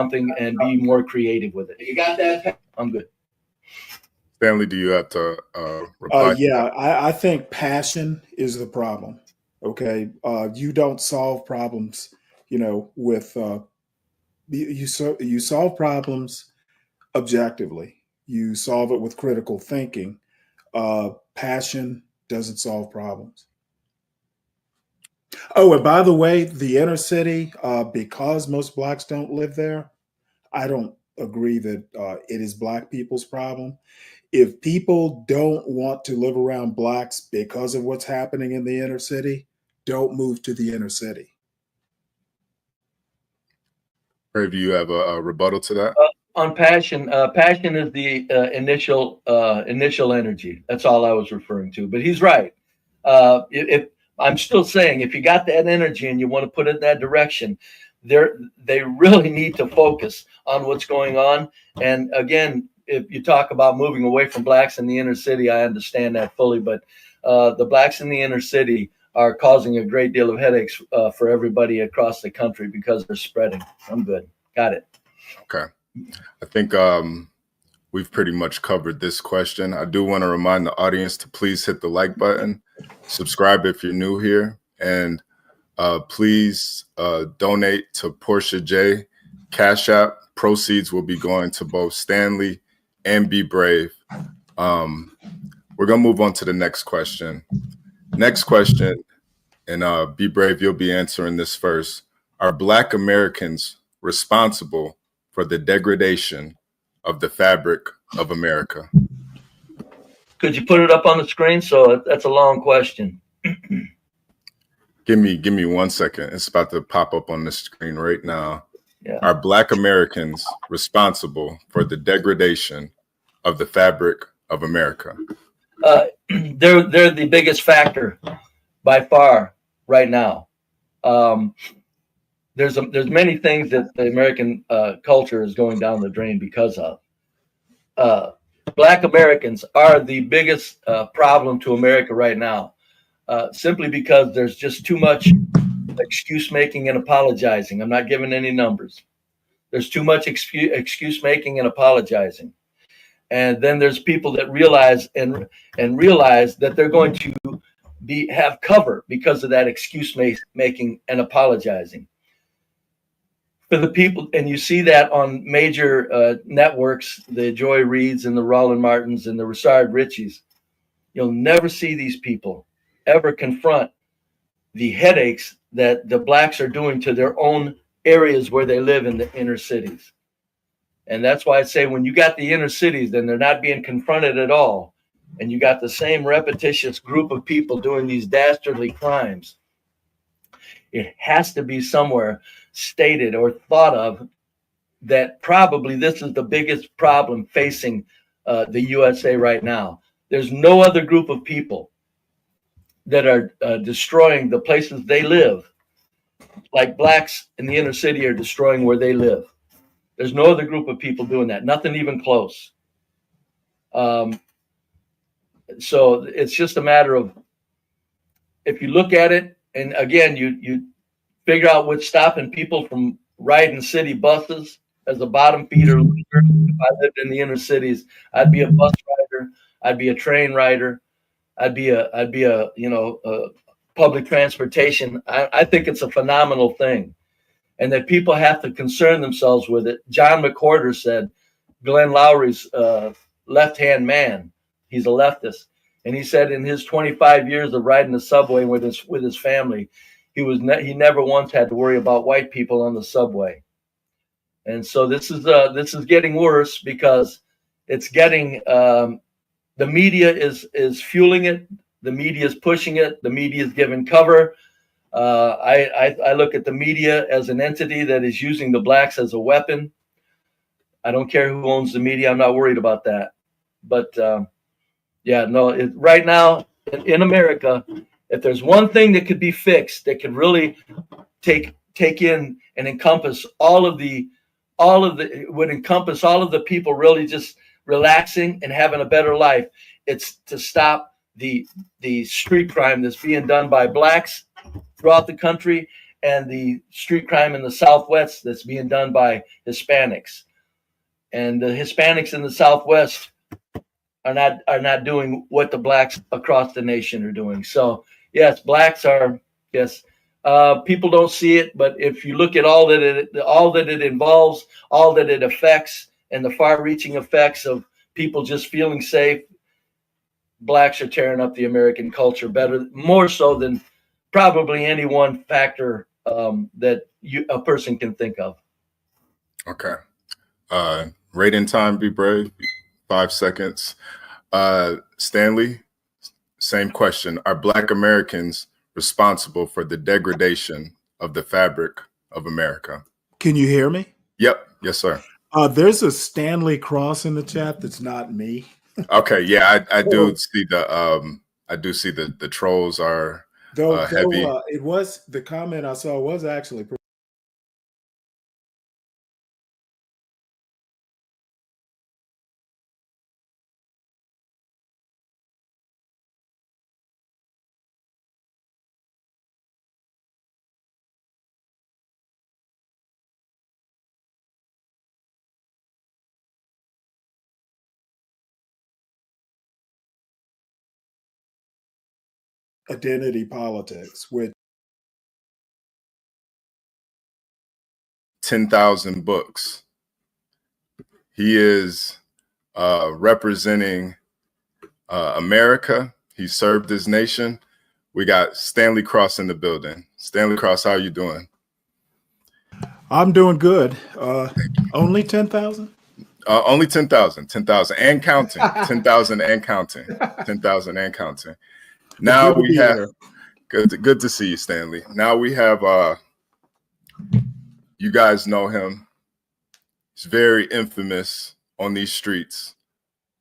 something and be more creative with it. You got that? I'm good. Stanley, do you have to reply? Yeah, I think passion is the problem. Okay, you don't solve problems, with you solve problems objectively. You solve it with critical thinking. Passion doesn't solve problems. Oh, and by the way, the inner city, because most blacks don't live there, I don't agree that it is black people's problem. If people don't want to live around blacks because of what's happening in the inner city, don't move to the inner city. Brave, do you have a rebuttal to that? On passion, passion is the initial energy. That's all I was referring to. But he's right. If I'm still saying, if you got that energy and you want to put it in that direction, they really need to focus on what's going on. And again, if you talk about moving away from blacks in the inner city, I understand that fully. But the blacks in the inner city are causing a great deal of headaches for everybody across the country because they're spreading. I'm good. Got it. Okay. I think we've pretty much covered this question. I do want to remind the audience to please hit the like button, subscribe if you're new here, and please donate to Portia J Cash App. Proceeds will be going to both Stanley and Be Brave. We're going to move on to the next question. Next question, and Be Brave, you'll be answering this first. Are Black Americans responsible for the degradation of the fabric of America? Could you put it up on the screen? So that's a long question. Give me 1 second. It's about to pop up on the screen right now. Yeah. Are Black Americans responsible for the degradation of the fabric of America? They're the biggest factor by far right now. There's many things that the American culture is going down the drain because of. Black Americans are the biggest problem to America right now, simply because there's just too much excuse making and apologizing. I'm not giving any numbers. There's too much excuse making and apologizing. And then there's people that realize that they're going to have cover because of that excuse making and apologizing. For the people, and you see that on major networks, the Joy Reids and the Roland Martins and the Rashard Richies, you'll never see these people ever confront the headaches that the blacks are doing to their own areas where they live in the inner cities. And that's why I say when you got the inner cities, then they're not being confronted at all. And you got the same repetitious group of people doing these dastardly crimes. It has to be somewhere stated or thought of that probably this is the biggest problem facing the USA right now. There's no other group of people that are destroying the places they live like blacks in the inner city are destroying where they live. There's no other group of people doing that, nothing even close. So it's just a matter of, if you look at it, and again, you figure out what's stopping people from riding city buses. As a bottom feeder loser, if I lived in the inner cities, I'd be a bus rider, I'd be a train rider, I'd be a public transportation. I think it's a phenomenal thing, and that people have to concern themselves with it. John McWhorter said, Glenn Lowry's left-hand man, he's a leftist, and he said in his 25 years of riding the subway with his family, he never once had to worry about white people on the subway. And so this is getting worse because it's getting the media is fueling it. The media is pushing it. The media is giving cover. I look at the media as an entity that is using the blacks as a weapon. I don't care who owns the media. I'm not worried about that. But right now in America, if there's one thing that could be fixed, that could really take in and encompass all of the people really just relaxing and having a better life, it's to stop the street crime that's being done by blacks throughout the country and the street crime in the Southwest that's being done by Hispanics. And the Hispanics in the Southwest are not doing what the blacks across the nation are doing. So yes, blacks are, yes. People don't see it, but if you look at all that it involves, all that it affects, and the far-reaching effects of people just feeling safe, blacks are tearing up the American culture more so than probably any one factor that a person can think of. Okay. Rating time, be brave. 5 seconds. Stanley, same question. Are Black Americans responsible for the degradation of the fabric of America? Can you hear me? Yep. Yes, sir. There's a Stanley Cross in the chat. That's not me. Okay. Yeah, I do see the trolls are heavy. It was, the comment I saw was actually identity politics, which 10,000 books. He is representing America. He served his nation. We got Stanley Cross in the building. Stanley Cross, how are you doing? I'm doing good. Only 10,000? Only 10,000 and counting. 10,000 and counting. 10,000 and counting. Now we have good to see you, Stanley. Now we have you guys know him. He's very infamous on these streets.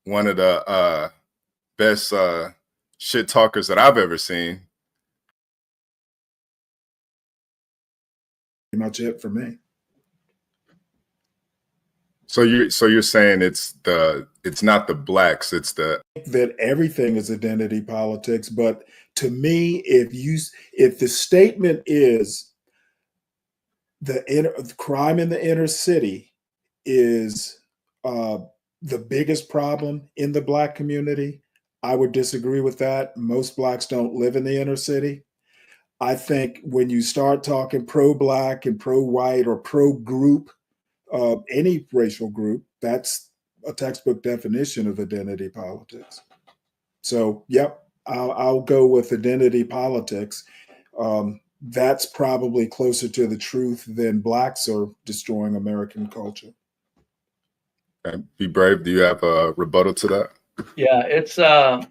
One of the best shit talkers that I've ever seen. Pretty much it for me. So you're saying it's not the blacks, it's the that everything is identity politics. But to me, if the statement is the crime in the inner city is the biggest problem in the Black community, I would disagree with that. Most Blacks don't live in the inner city. I think when you start talking pro-Black and pro-white or pro-group, any racial group, that's a textbook definition of identity politics. So, yep, I'll go with identity politics. That's probably closer to the truth than blacks are destroying American culture. Okay. Be brave. Do you have a rebuttal to that? Yeah, it's I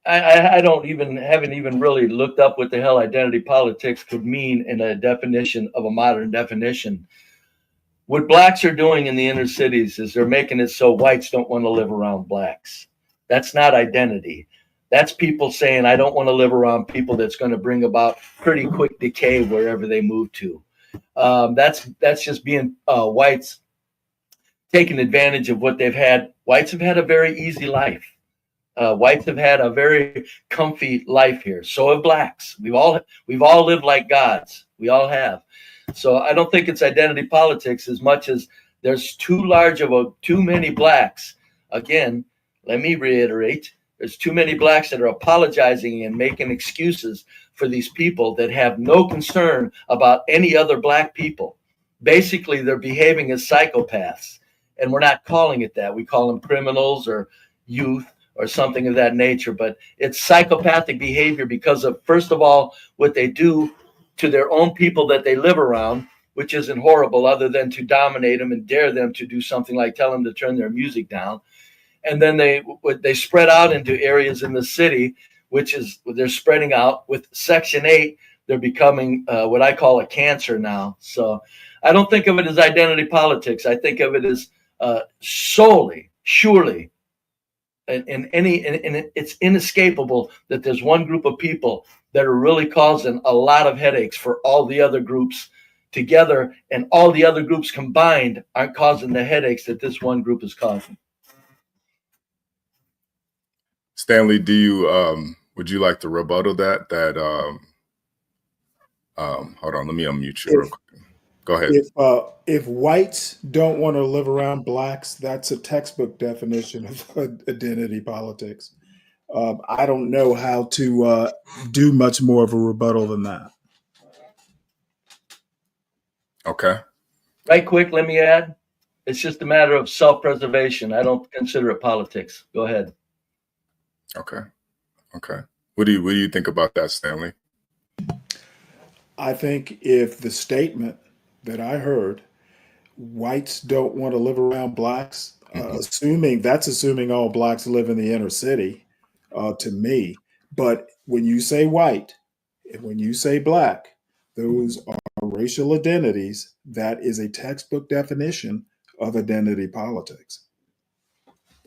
haven't even really looked up what the hell identity politics could mean in a definition of a modern definition. What blacks are doing in the inner cities is they're making it so whites don't want to live around blacks. That's not identity. That's people saying, I don't want to live around people that's going to bring about pretty quick decay wherever they move to. That's just being whites taking advantage of what they've had. Whites have had a very easy life. Whites have had a very comfy life here. So have blacks. We've all lived like gods. We all have. So I don't think it's identity politics as much as there's too many blacks. Again, let me reiterate, there's too many blacks that are apologizing and making excuses for these people that have no concern about any other black people. Basically, they're behaving as psychopaths, and we're not calling it that. We call them criminals or youth or something of that nature, but it's psychopathic behavior because of, first of all, what they do to their own people that they live around, which isn't horrible other than to dominate them and dare them to do something like tell them to turn their music down. And then they spread out into areas in the city, which is they're spreading out with Section 8. They're becoming what I call a cancer now. So I don't think of it as identity politics. I think of it as surely, and it's inescapable that there's one group of people that are really causing a lot of headaches for all the other groups together, and all the other groups combined aren't causing the headaches that this one group is causing. Stanley, do you would you like to rebuttal that Hold on, let me unmute you real quick. Go ahead. If whites don't want to live around blacks, that's a textbook definition of identity politics. I don't know how to do much more of a rebuttal than that. Okay. Right quick, let me add, it's just a matter of self-preservation. I don't consider it politics. Go ahead. Okay. What do you think about that, Stanley? I think if the statement that I heard, whites don't want to live around blacks, assuming all blacks live in the inner city, to me. But when you say white and when you say black, those are racial identities. That is a textbook definition of identity politics.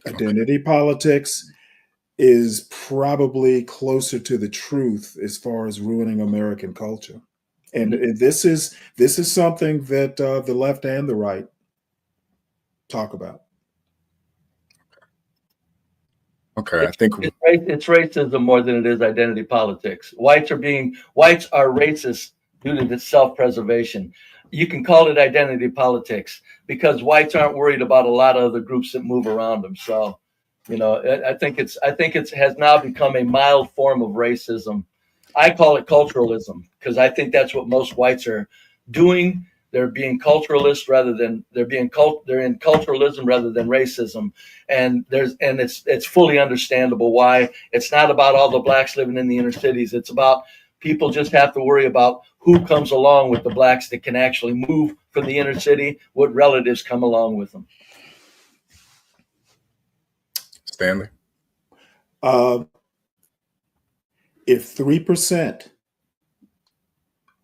Identity politics is probably closer to the truth as far as ruining American culture. And this is something that the left and the right talk about. Okay, I think it's racism more than it is identity politics. Whites are racist due to the self-preservation. You can call it identity politics because whites aren't worried about a lot of other groups that move around them. So, I think it has now become a mild form of racism. I call it culturalism because I think that's what most whites are doing. They're being culturalist rather than they're in culturalism rather than racism. And it's fully understandable why. It's not about all the blacks living in the inner cities. It's about people just have to worry about who comes along with the blacks that can actually move from the inner city, what relatives come along with them. Stanley? If 3%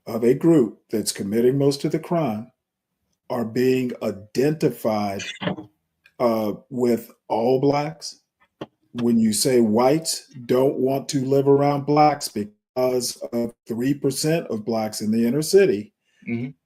of a group that's committing most of the crime are being identified with all blacks, when you say whites don't want to live around blacks because of 3% of blacks in the inner city,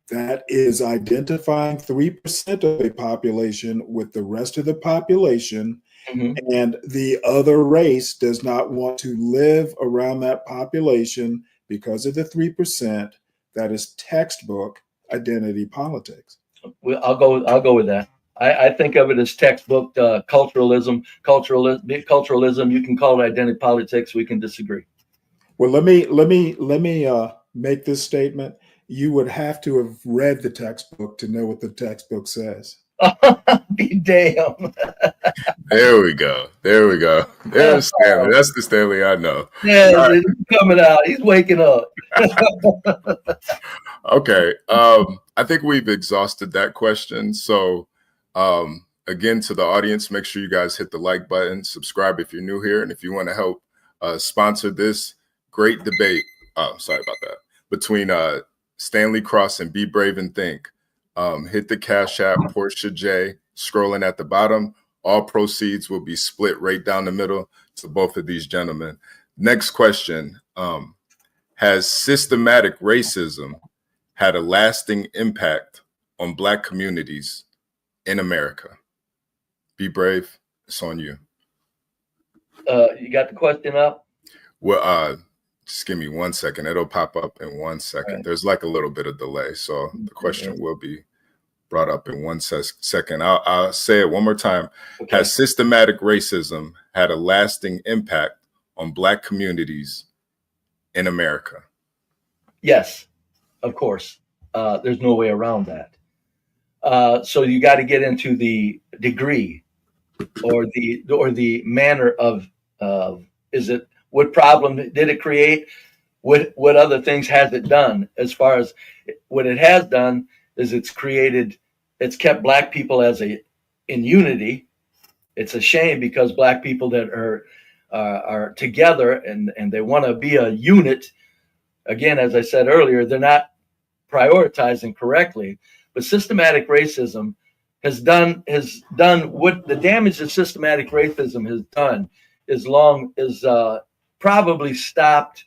that is identifying 3% of a population with the rest of the population. And the other race does not want to live around that population because of the 3%. That is textbook identity politics. Well, I'll go with that. I think of it as textbook culturalism. Culturalism. You can call it identity politics. We can disagree. Well, let me make this statement. You would have to have read the textbook to know what the textbook says. Be damn. There we go. There's Stanley. That's the Stanley I know. Yeah, he's coming out. He's waking up. Okay. I think we've exhausted that question. So again, to the audience, make sure you guys hit the like button, subscribe if you're new here, and if you want to help sponsor this great debate, sorry about that, between Stanley Cross and Be Brave and Think, hit the Cash App, Portia J, scrolling at the bottom. All proceeds will be split right down the middle to both of these gentlemen. Next question. Has systematic racism had a lasting impact on Black communities in America? Be Brave, it's on you. You got the question up? Well, just give me 1 second. It'll pop up in 1 second. Right. There's like a little bit of delay, so the question will be brought up in 1 second. I'll say it one more time. Okay. Has systematic racism had a lasting impact on Black communities in America? Yes, of course. There's no way around that. So you got to get into the degree or the manner of what problem did it create? What other things has it done? As far as what it has done is it's kept Black people in unity. It's a shame because Black people that are together and they want to be a unit. Again, as I said earlier, they're not prioritizing correctly. But systematic racism has done what the damage that systematic racism has done is probably stopped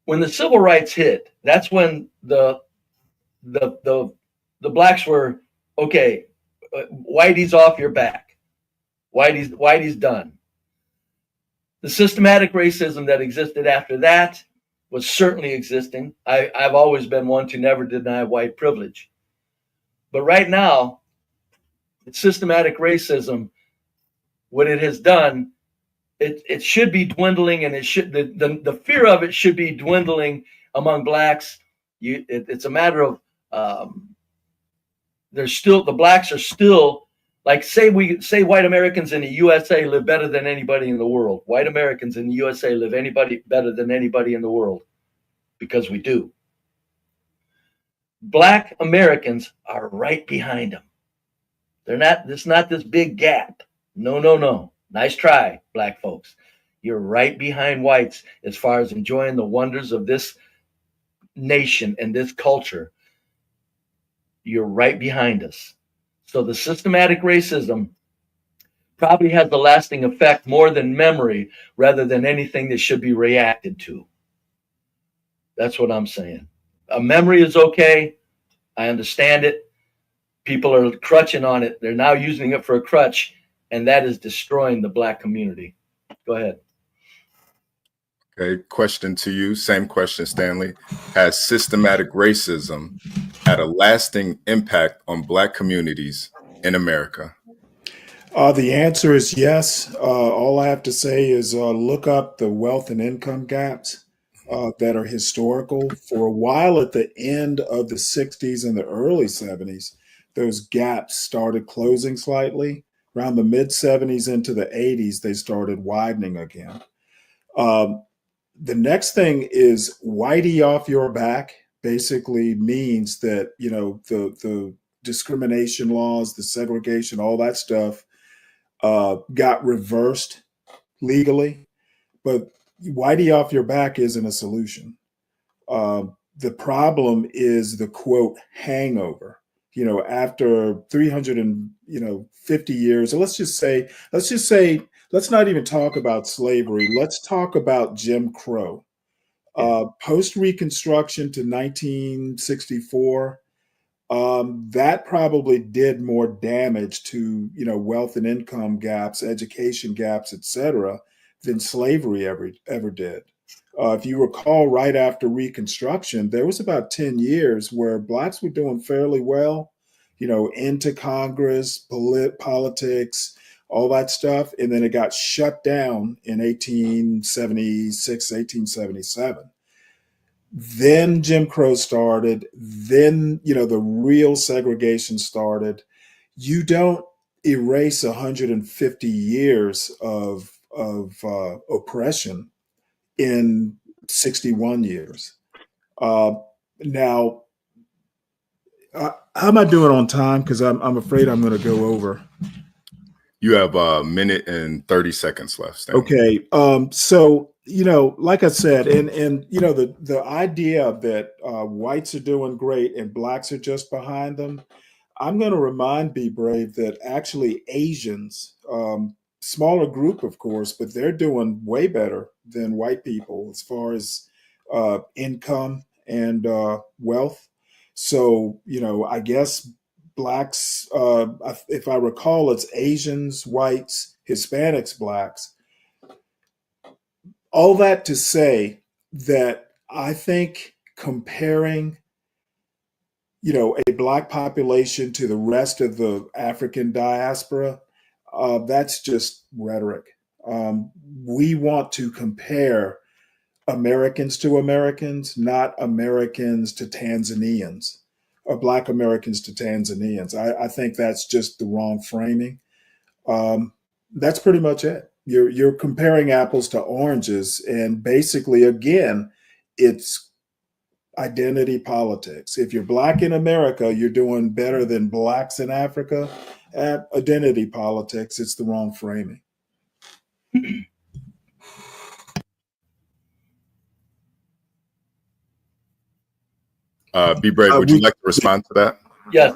when the civil rights hit. That's when the Blacks were okay. Whitey's off your back. Whitey's done. The systematic racism that existed after that was certainly existing. I've always been one to never deny white privilege. But right now, systematic racism, what it has done, it should be dwindling, and it should the fear of it should be dwindling among blacks. It's a matter of there's still the blacks are still like say white Americans in the USA live better than anybody in the world. White Americans in the USA live anybody better than anybody in the world because we do. Black Americans are right behind them. They're not. It's not this big gap. No, no, no. Nice try, black folks. You're right behind whites as far as enjoying the wonders of this nation and this culture. You're right behind us. So the systematic racism probably has the lasting effect more than memory rather than anything that should be reacted to. That's what I'm saying. A memory is okay. I understand it. People are crutching on it. They're now using it for a crutch, and that is destroying the black community. Go ahead. Okay, question to you. Same question, Stanley. Has systematic racism had a lasting impact on black communities in America? The answer is yes. All I have to say is look up the wealth and income gaps that are historical. For a while at the end of the 60s and the early 70s, those gaps started closing slightly. Around the mid 70s into the 80s, they started widening again. The next thing is whitey off your back basically means that, you know, the discrimination laws, the segregation, all that stuff got reversed legally. But whitey off your back isn't a solution. The problem is the quote hangover. You know, after 350 years, or let's just say, let's not even talk about slavery. Let's talk about Jim Crow. Post Reconstruction to 1964, that probably did more damage to, you know, wealth and income gaps, education gaps, et cetera, than slavery ever did. If you recall, right after Reconstruction, there was about 10 years where blacks were doing fairly well, you know, into Congress, politics, all that stuff. And then it got shut down in 1876, 1877. Then Jim Crow started. Then, you know, the real segregation started. You don't erase 150 years of oppression in 61 years. Now, how am I doing on time? Because I'm afraid I'm going to go over. You have a minute and 30 seconds left, Stanley. Okay. So, you know, like I said, and you know, the idea that whites are doing great and blacks are just behind them, I'm going to remind Be Brave that actually Asians, smaller group, of course, but they're doing way better than white people as far as income and wealth. So, you know, I guess blacks, if I recall, it's Asians, whites, Hispanics, blacks. All that to say that I think comparing, you know, a black population to the rest of the African diaspora, that's just rhetoric. We want to compare Americans to Americans, not Americans to Tanzanians, or Black Americans to Tanzanians. I think that's just the wrong framing. That's pretty much it. You're comparing apples to oranges, and basically, again, it's identity politics. If you're black in America, you're doing better than blacks in Africa. At identity politics, it's the wrong framing. Be Brave, would you like to respond to that? Yes.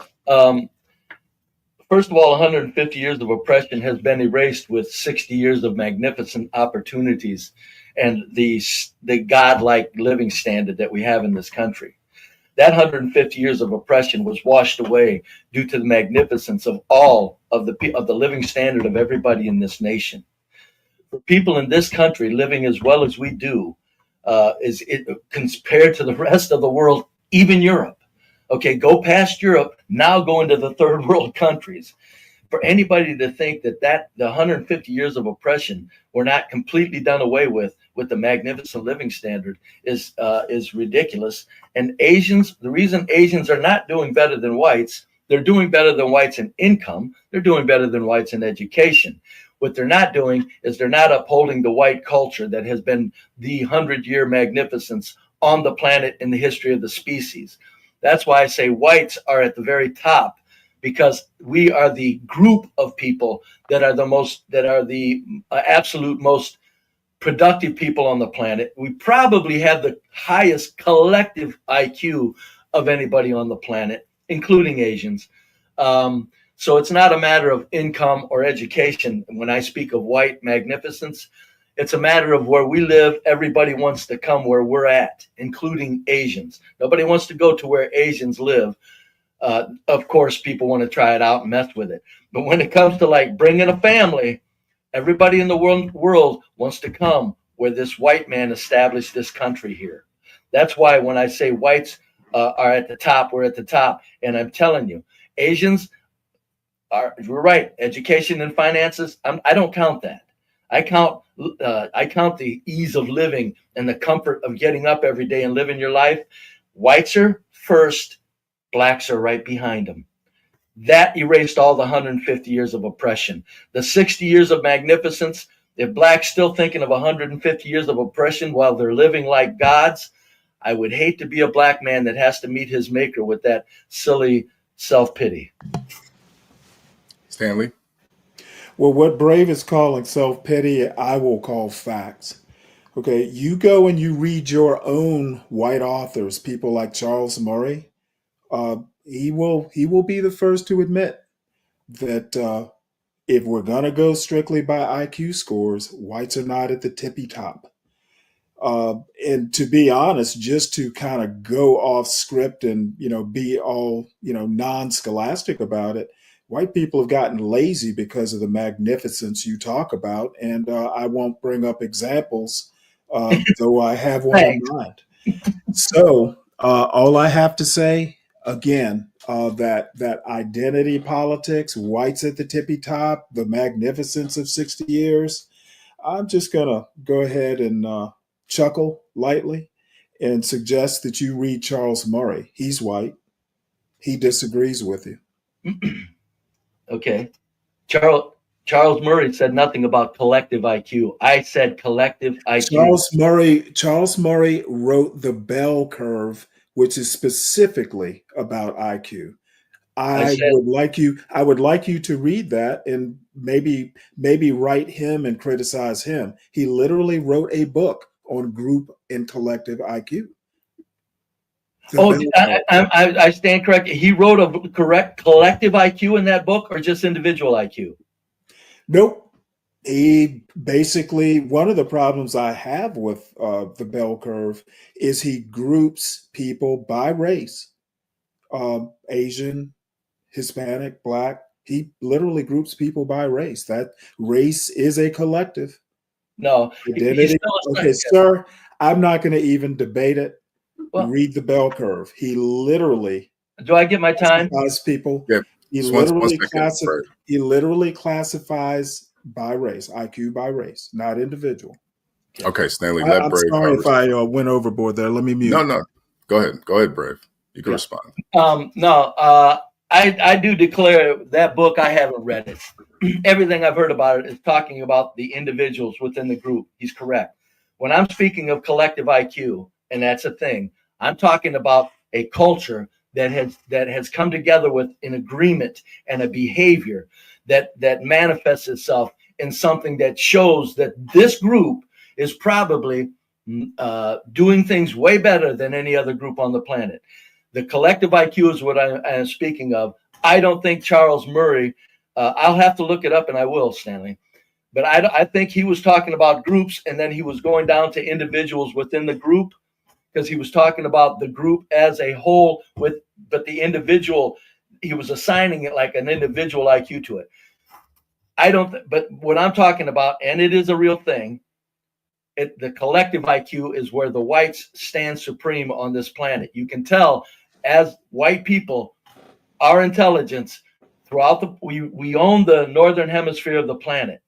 First of all, 150 years of oppression has been erased with 60 years of magnificent opportunities and the godlike living standard that we have in this country. That 150 years of oppression was washed away due to the magnificence of all of the living standard of everybody in this nation. For people in this country living as well as we do, is it compared to the rest of the world, even Europe. Okay, go past Europe, now go into the third world countries. For anybody to think that the 150 years of oppression were not completely done away with the Magnificent Living Standard is ridiculous. And Asians, the reason Asians are not doing better than whites, they're doing better than whites in income, they're doing better than whites in education. What they're not doing is they're not upholding the white culture that has been the 100-year magnificence on the planet in the history of the species. That's why I say whites are at the very top, because we are the group of people that are the absolute most productive people on the planet. We probably have the highest collective IQ of anybody on the planet, including Asians. So it's not a matter of income or education. When I speak of white magnificence, it's a matter of where we live. Everybody wants to come where we're at, including Asians. Nobody wants to go to where Asians live. Of course, people want to try it out and mess with it. But when it comes to like bringing a family, everybody in the world wants to come where this white man established this country here. That's why when I say whites are at the top, we're at the top. And I'm telling you, Asians you're right. Education and finances, I don't count that. I count the ease of living and the comfort of getting up every day and living your life. Whites are first, blacks are right behind them. That erased all the 150 years of oppression. The 60 years of magnificence, if blacks still thinking of 150 years of oppression while they're living like gods, I would hate to be a black man that has to meet his maker with that silly self-pity. Stanley? Well, what Brave is calling self-pity, I will call facts. Okay, you go and you read your own white authors, people like Charles Murray. He will be the first to admit that if we're gonna go strictly by IQ scores, whites are not at the tippy top. And to be honest, just to kind of go off script and be all non-scholastic about it, white people have gotten lazy because of the magnificence you talk about, and I won't bring up examples, though I have one in mind. So all I have to say again, that identity politics, whites at the tippy top, the magnificence of 60 years. I'm just gonna go ahead and chuckle lightly and suggest that you read Charles Murray. He's white. He disagrees with you. Okay. Charles Murray said nothing about collective IQ. I said collective IQ. Charles Murray wrote The Bell Curve, which is specifically about IQ. I would like you to read that and maybe write him and criticize him. He literally wrote a book on group and collective IQ. I stand corrected. He wrote a correct collective IQ in that book, or just individual IQ? Nope. He basically, one of the problems I have with the Bell Curve is he groups people by race, Asian, Hispanic, Black. He literally groups people by race. That race is a collective. No. Identity. Okay, sir, I'm not going to even debate it. Well, read The Bell Curve. He literally. Do I get my time? People. Yeah. He literally classifies by race, IQ by race, not individual. Okay, Stanley. I'm sorry if I went overboard there. Let me mute. No. Go ahead, Brave. You can respond. I do declare that book, I haven't read it. Everything I've heard about it is talking about the individuals within the group. He's correct. When I'm speaking of collective IQ, and that's a thing, I'm talking about a culture that has come together with an agreement and a behavior that manifests itself in something that shows that this group is probably doing things way better than any other group on the planet. The collective IQ is what I am speaking of. I don't think Charles Murray, I'll have to look it up, and I will, Stanley. But I think he was talking about groups, and then he was going down to individuals within the group, because he was talking about the group as a whole, but the individual, he was assigning it like an individual IQ to it. But what I'm talking about, and it is a real thing, the collective IQ is where the whites stand supreme on this planet. You can tell as white people, our intelligence throughout we own the northern hemisphere of the planet.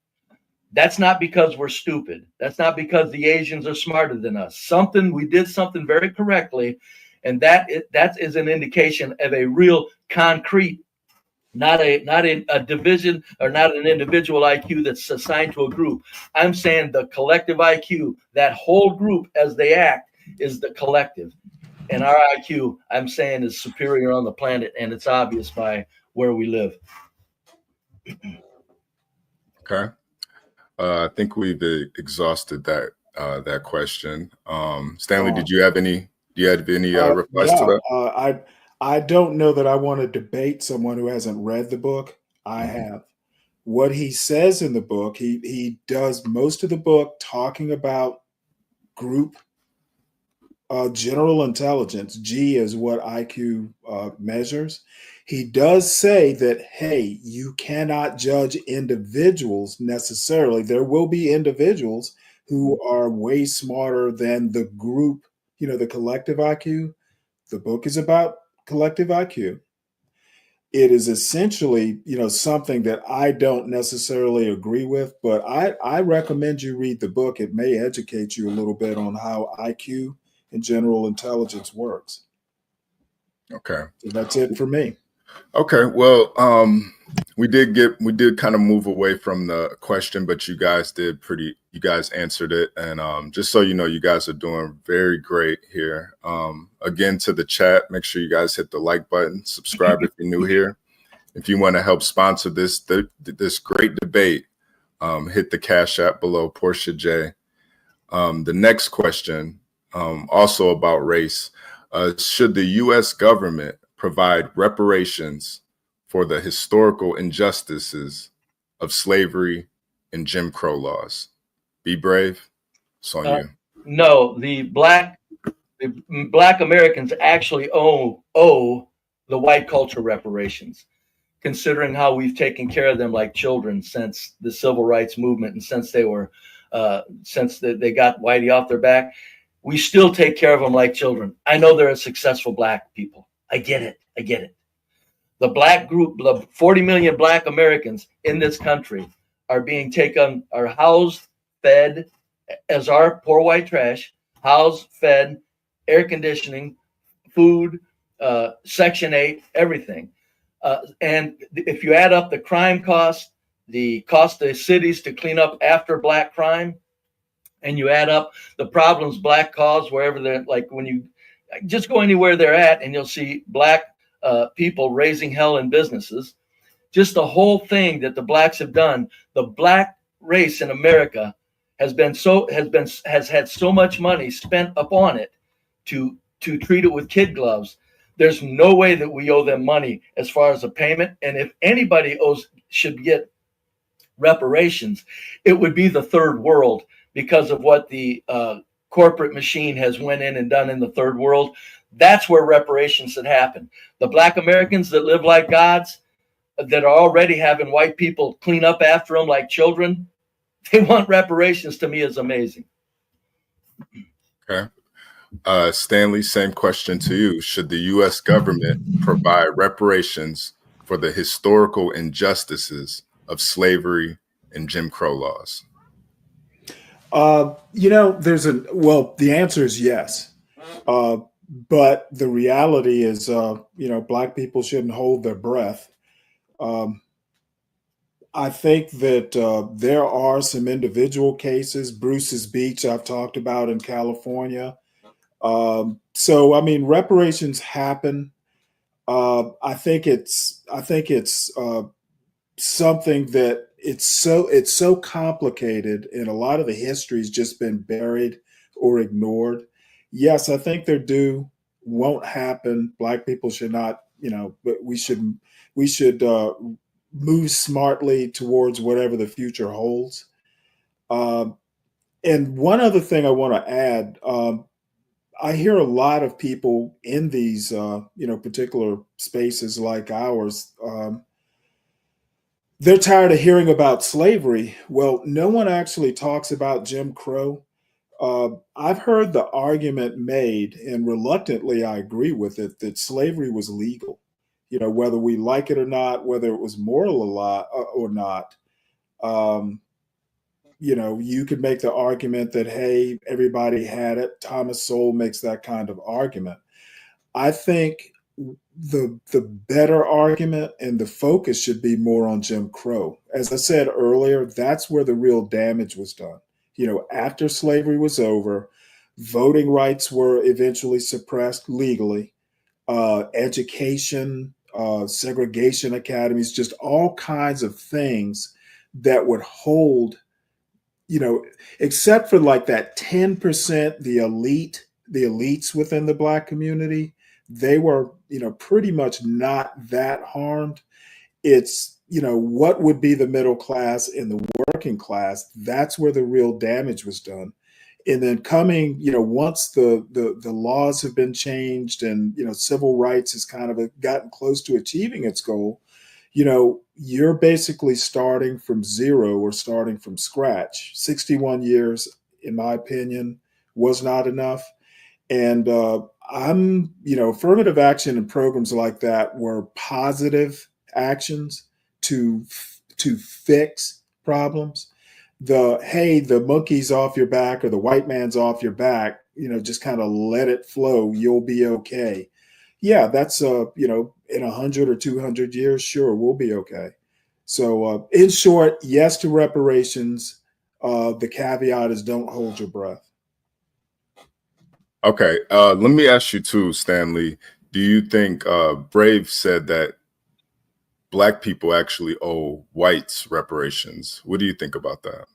That's not because we're stupid. That's not because the Asians are smarter than us. We did something very correctly, and that is an indication of a real concrete, not a division or not an individual IQ that's assigned to a group. I'm saying the collective IQ, that whole group as they act, is the collective. And our IQ, I'm saying, is superior on the planet, and it's obvious by where we live. Okay. I think we've exhausted that question. Stanley, do you have any replies to that? I don't know that I want to debate someone who hasn't read the book. I have. What he says in the book, he does most of the book talking about group general intelligence. G is what IQ measures. He does say that, hey, you cannot judge individuals necessarily. There will be individuals who are way smarter than the group, the collective IQ. The book is about collective IQ. It is essentially, something that I don't necessarily agree with, but I recommend you read the book. It may educate you a little bit on how IQ and general intelligence works. Okay. So that's it for me. Okay. Well, we did kind of move away from the question, but you guys answered it. And just so you know, you guys are doing very great here. Again, to the chat, make sure you guys hit the like button, subscribe if you're new here. If you want to help sponsor this great debate, hit the Cash App below, Portia J. The next question, also about race, should the U.S. government provide reparations for the historical injustices of slavery and Jim Crow laws? Be brave. It's on you. No, the black Americans actually owe the white culture reparations, considering how we've taken care of them like children since the civil rights movement and since they got Whitey off their back. We still take care of them like children. I know they're successful black people. I get it. The black group, the 40 million black Americans in this country are housed, fed as our poor white trash, housed, fed, air conditioning, food, Section 8, everything. And if you add up the crime costs, the cost of cities to clean up after black crime, and you add up the problems black cause wherever they're, like when you just go anywhere they're at, and you'll see black people raising hell in businesses. Just the whole thing that the blacks have done. The black race in America has had so much money spent upon it to treat it with kid gloves. There's no way that we owe them money as far as a payment. And if anybody should get reparations, it would be the third world, because of what the corporate machine has went in and done in the third world. That's where reparations should happen. The black Americans that live like gods, that are already having white people clean up after them like children, they want reparations. To me, is amazing. Okay. Stanley, same question to you. Should the U.S. government provide reparations for the historical injustices of slavery and Jim Crow laws? The answer is yes. But the reality is, black people shouldn't hold their breath. I think that there are some individual cases. Bruce's Beach, I've talked about in California. Reparations happen. I think it's something that it's so complicated, and a lot of the history's just been buried or ignored. Yes, I think won't happen. Black people should not, but we should move smartly towards whatever the future holds. And one other thing I want to add, I hear a lot of people in these, particular spaces like ours. They're tired of hearing about slavery. Well, no one actually talks about Jim Crow. I've heard the argument made, and reluctantly I agree with it, that slavery was legal. You know, whether we like it or not, whether it was moral a lot or not. Um, you know, you could make the argument that, hey, everybody had it. Thomas Sowell makes that kind of argument. I think the better argument and the focus should be more on Jim Crow. As I said earlier, that's where the real damage was done. You know, after slavery was over, voting rights were eventually suppressed legally, education, segregation academies, just all kinds of things that would hold, you know, except for like that 10%, the elites within the Black community, they were, you know, pretty much not that harmed. It's, you know, what would be the middle class and the working class? That's where the real damage was done. And then coming, you know, once the laws have been changed and, you know, civil rights has kind of gotten close to achieving its goal, you know, you're basically starting from zero or starting from scratch. 61 years, in my opinion, was not enough. And you know, affirmative action and programs like that were positive actions to fix problems. The hey, the monkey's off your back or the white man's off your back, you know, just kind of let it flow. You'll be okay. Yeah, that's you know, in 100 or 200 years, sure, we'll be okay. So, in short, yes to reparations. The caveat is don't hold your breath. Okay, let me ask you too, Stanley. Do you think Brave said that Black people actually owe whites reparations? What do you think about that?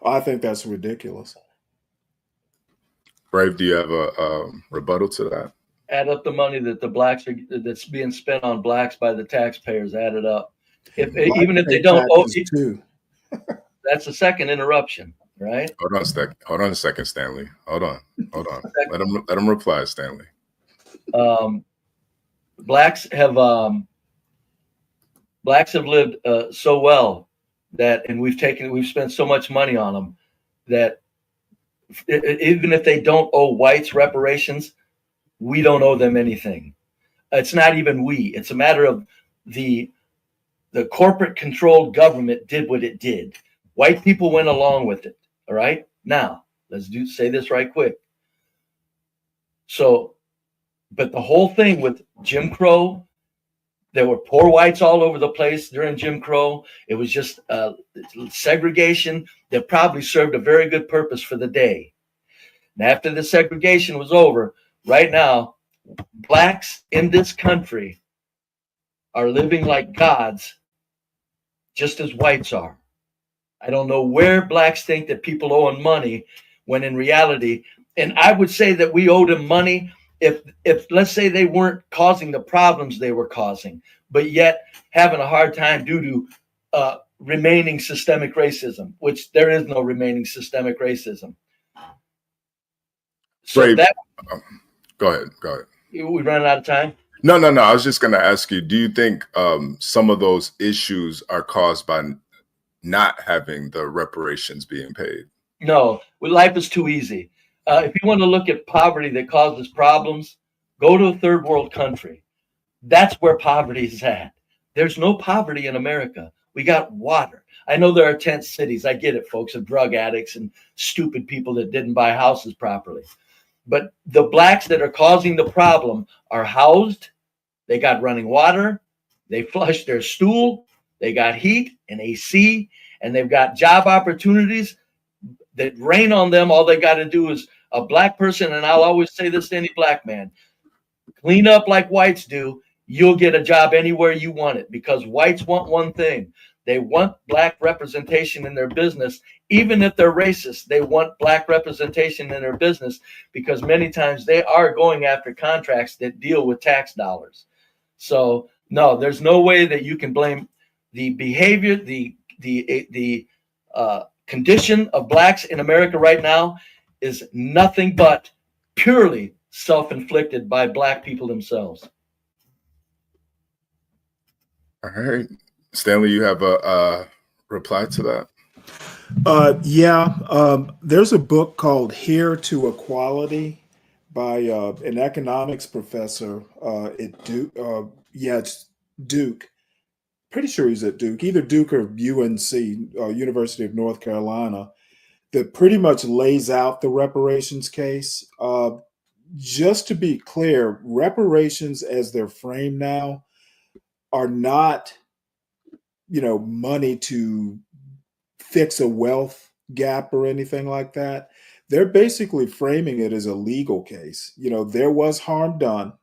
I think that's ridiculous. Brave, do you have a rebuttal to that? Add up the money that that's being spent on blacks by the taxpayers. Add it up. Even if they don't owe, too. That's a second interruption, right? Hold on a second, Stanley. Hold on. Let him reply, Stanley. Blacks have lived so well that, and we've spent so much money on them that even if they don't owe whites reparations, we don't owe them anything. It's not even we. It's a matter of the corporate controlled government did what it did. White people went along with it. All right. Now let's say this right quick. So, but the whole thing with Jim Crow, there were poor whites all over the place during Jim Crow. It was just segregation that probably served a very good purpose for the day. And after the segregation was over, right now, blacks in this country are living like gods, just as whites are. I don't know where blacks think that people owe them money when in reality, and I would say that we owed them money if let's say they weren't causing the problems they were causing, but yet having a hard time due to remaining systemic racism, which there is no remaining systemic racism. So Brave, that go ahead. we ran out of time. No. I was just going to ask you, do you think some of those issues are caused by not having the reparations being paid? No, life is too easy. If you want to look at poverty that causes problems, go to a third world country. That's where poverty is at. There's no poverty in America. We got water. I know there are tent cities. I get it, folks, of drug addicts and stupid people that didn't buy houses properly. But the blacks that are causing the problem are housed. They got running water. They flush their stool. They got heat and AC, and they've got job opportunities that rain on them. All they got to do is a black person, and I'll always say this to any black man, clean up like whites do. You'll get a job anywhere you want it, because whites want one thing. They want black representation in their business. Even if they're racist, they want black representation in their business, because many times they are going after contracts that deal with tax dollars. So no, there's no way that you can blame the behavior, the condition of blacks in America right now is nothing but purely self-inflicted by black people themselves. All right. Stanley, you have a reply to that? There's a book called Here to Equality by an economics professor at Duke. It's Duke. Pretty sure he's at Duke, either Duke or UNC, University of North Carolina, that pretty much lays out the reparations case. Just to be clear, reparations as they're framed now are not, money to fix a wealth gap or anything like that. They're basically framing it as a legal case. There was harm done.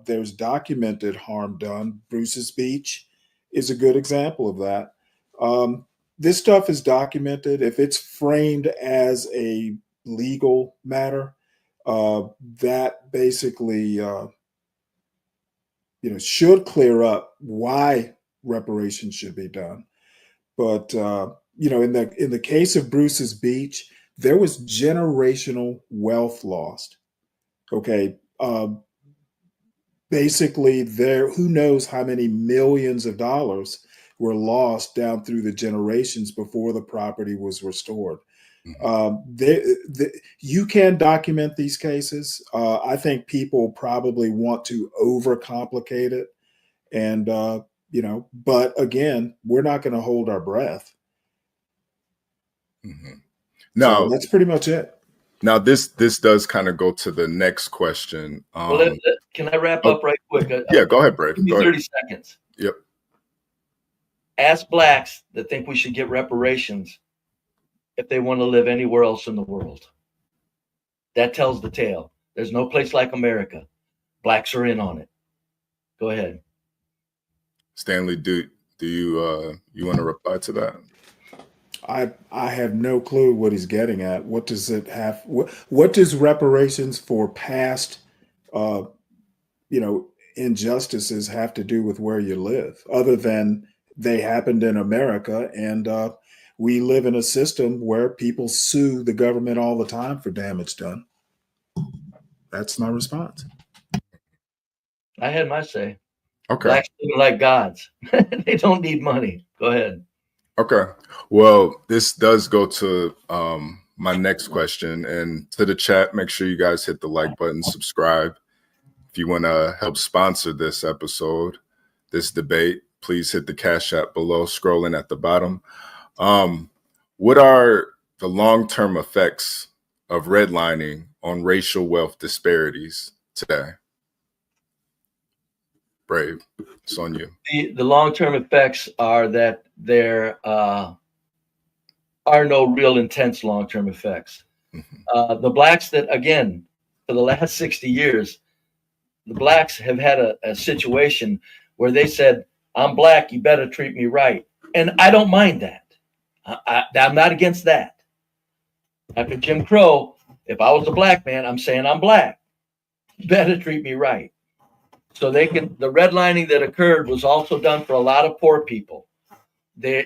There's documented harm done. Bruce's Beach is a good example of that. This stuff is documented. If it's framed as a legal matter, that basically, should clear up why reparations should be done. But in the case of Bruce's Beach, there was generational wealth lost. Okay, basically, who knows how many millions of dollars were lost down through the generations before the property was restored. You can document these cases. I think people probably want to overcomplicate it, and but again, we're not going to hold our breath. Now, so that's pretty much it. Now, this does kind of go to the next question. Can I wrap up right quick? Yeah, go ahead, Brave. Give me 30 seconds. Yep. Ask blacks that think we should get reparations if they want to live anywhere else in the world. That tells the tale. There's no place like America. Blacks are in on it. Go ahead. Stanley, do you want to reply to that? I have no clue what he's getting at. What does it have? What does reparations for past, injustices have to do with where you live, other than they happened in America, and we live in a system where people sue the government all the time for damage done. That's my response. I had my say. Okay. Blacks living like gods. They don't need money. Go ahead. Okay. Well, this does go to my next question, and to the chat, make sure you guys hit the like button, subscribe. If you want to help sponsor this episode, this debate, please hit the Cash App below, scrolling at the bottom. What are the long-term effects of redlining on racial wealth disparities today? Brave, it's on you. The long-term effects are that there are no real intense long-term effects. Mm-hmm. The blacks that, again, for the last 60 years, the blacks have had a situation where they said, I'm black, you better treat me right. And I don't mind that. I'm not against that. After Jim Crow, if I was a black man, I'm saying I'm black. You better treat me right. So the redlining that occurred was also done for a lot of poor people. There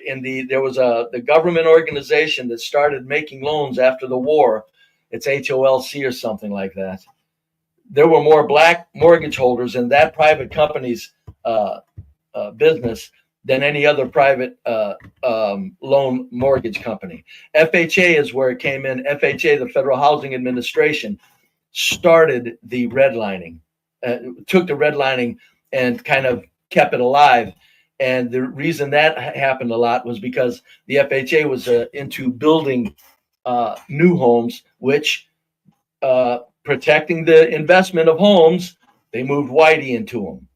was the government organization that started making loans after the war. It's HOLC or something like that. There were more black mortgage holders in that private company's business than any other private loan mortgage company. FHA is where it came in. FHA, the Federal Housing Administration, started the redlining. Took the redlining and kind of kept it alive. And the reason that happened a lot was because the FHA was into building new homes, which protecting the investment of homes, they moved whitey into them.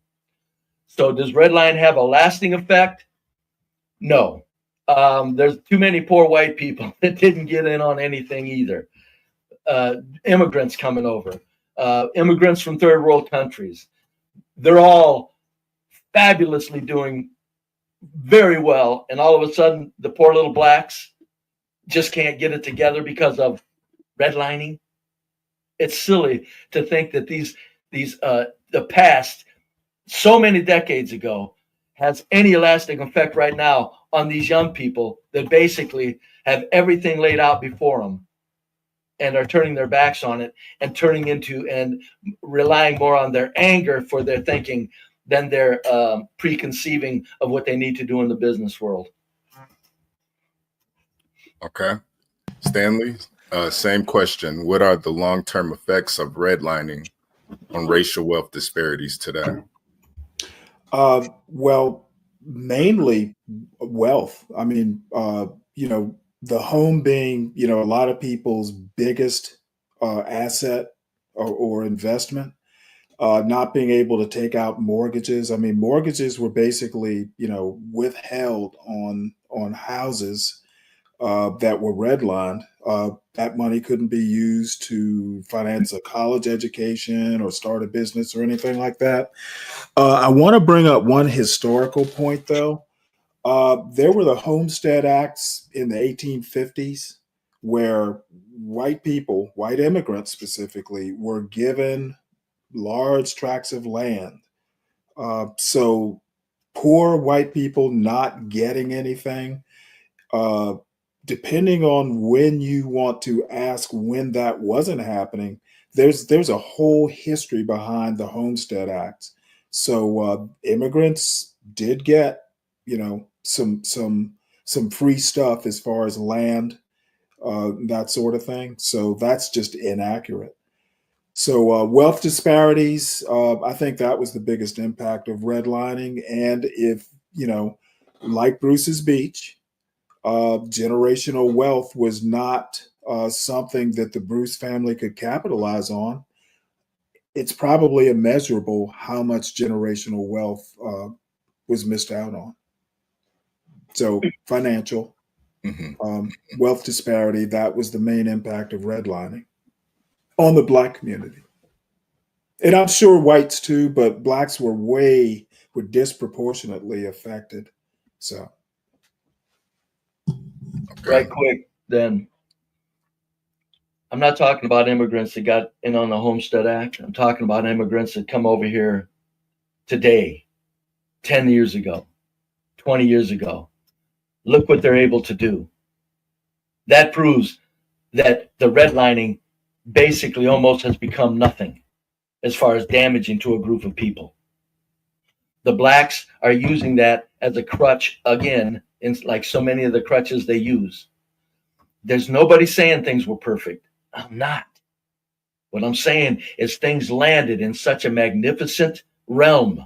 So does redline have a lasting effect? No. There's too many poor white people that didn't get in on anything either. Immigrants coming over. Immigrants from third world countries. They're all fabulously doing very well. And all of a sudden, the poor little blacks just can't get it together because of redlining. It's silly to think that the past, so many decades ago, has any lasting effect right now on these young people that basically have everything laid out before them and are turning their backs on it and turning into and relying more on their anger for their thinking than their preconceiving of what they need to do in the business world. Okay. Stanley, same question. What are the long-term effects of redlining on racial wealth disparities today? Well, mainly wealth. I mean, the home being, a lot of people's biggest asset or investment. Not being able to take out mortgages. I mean, mortgages were basically, withheld on houses that were redlined. That money couldn't be used to finance a college education or start a business or anything like that. I want to bring up one historical point, though. There were the Homestead Acts in the 1850s where white people, white immigrants specifically, were given large tracts of land. So poor white people not getting anything, uh, depending on when you want to ask when that wasn't happening, there's a whole history behind the Homestead Act. So immigrants did get, some free stuff as far as land, that sort of thing. So that's just inaccurate. So wealth disparities, I think that was the biggest impact of redlining. And if, like Bruce's Beach, generational wealth was not something that the Bruce family could capitalize on, it's probably immeasurable how much generational wealth was missed out on. So financial, wealth disparity, that was the main impact of redlining on the Black community. And I'm sure whites too, but blacks were disproportionately affected. So, Right quick, then. I'm not talking about immigrants that got in on the Homestead Act. I'm talking about immigrants that come over here today, 10 years ago, 20 years ago. Look what they're able to do. That proves that the redlining basically almost has become nothing as far as damaging to a group of people. The blacks are using that as a crutch again, in like so many of the crutches they use. There's nobody saying things were perfect. I'm not. What I'm saying is things landed in such a magnificent realm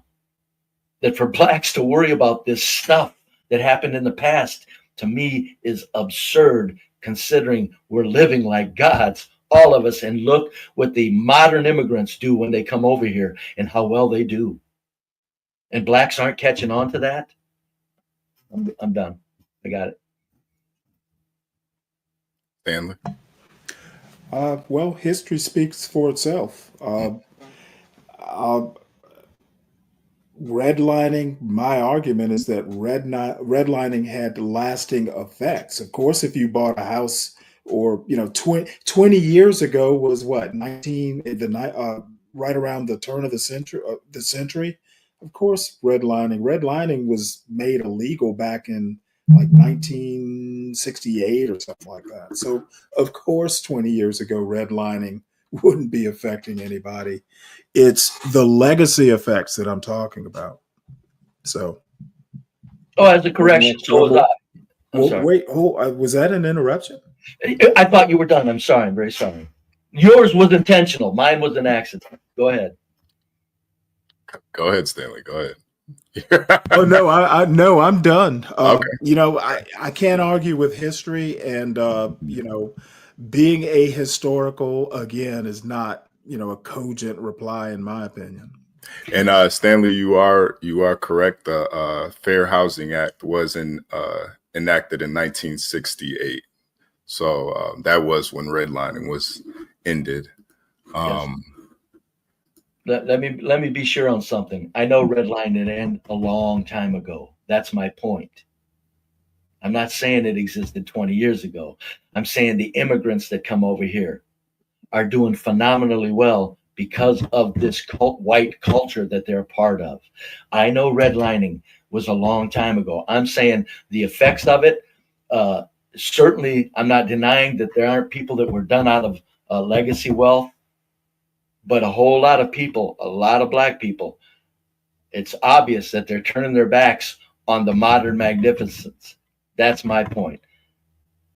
that for blacks to worry about this stuff that happened in the past, to me, is absurd, considering we're living like gods, all of us. And look what the modern immigrants do when they come over here and how well they do. And blacks aren't catching on to that. I'm done. I got it. Stanley. Well, history speaks for itself. Redlining, my argument is that redlining had lasting effects. Of course, if you bought a house or, 20 years ago was what, right around the turn of the century. Of course, redlining was made illegal back in like 1968 or something like that. So, of course, 20 years ago, redlining wouldn't be affecting anybody. It's the legacy effects that I'm talking about. So, as a correction, so was I. I'm sorry. Wait, was that an interruption? I thought you were done. I'm sorry. I'm very sorry. Yours was intentional. Mine was an accident. Go ahead. Go ahead, Stanley. Go ahead. Oh no, I'm done. Okay. I can't argue with history, and being ahistorical again is not a cogent reply in my opinion. And Stanley, you are correct. The Fair Housing Act was enacted in 1968, so that was when redlining was ended. Yes. Let me be sure on something. I know redlining ended a long time ago. That's my point. I'm not saying it existed 20 years ago. I'm saying the immigrants that come over here are doing phenomenally well because of this white culture that they're a part of. I know redlining was a long time ago. I'm saying the effects of it, certainly I'm not denying that there aren't people that were done out of legacy wealth, but a whole lot of people, a lot of black people, it's obvious that they're turning their backs on the modern magnificence. That's my point.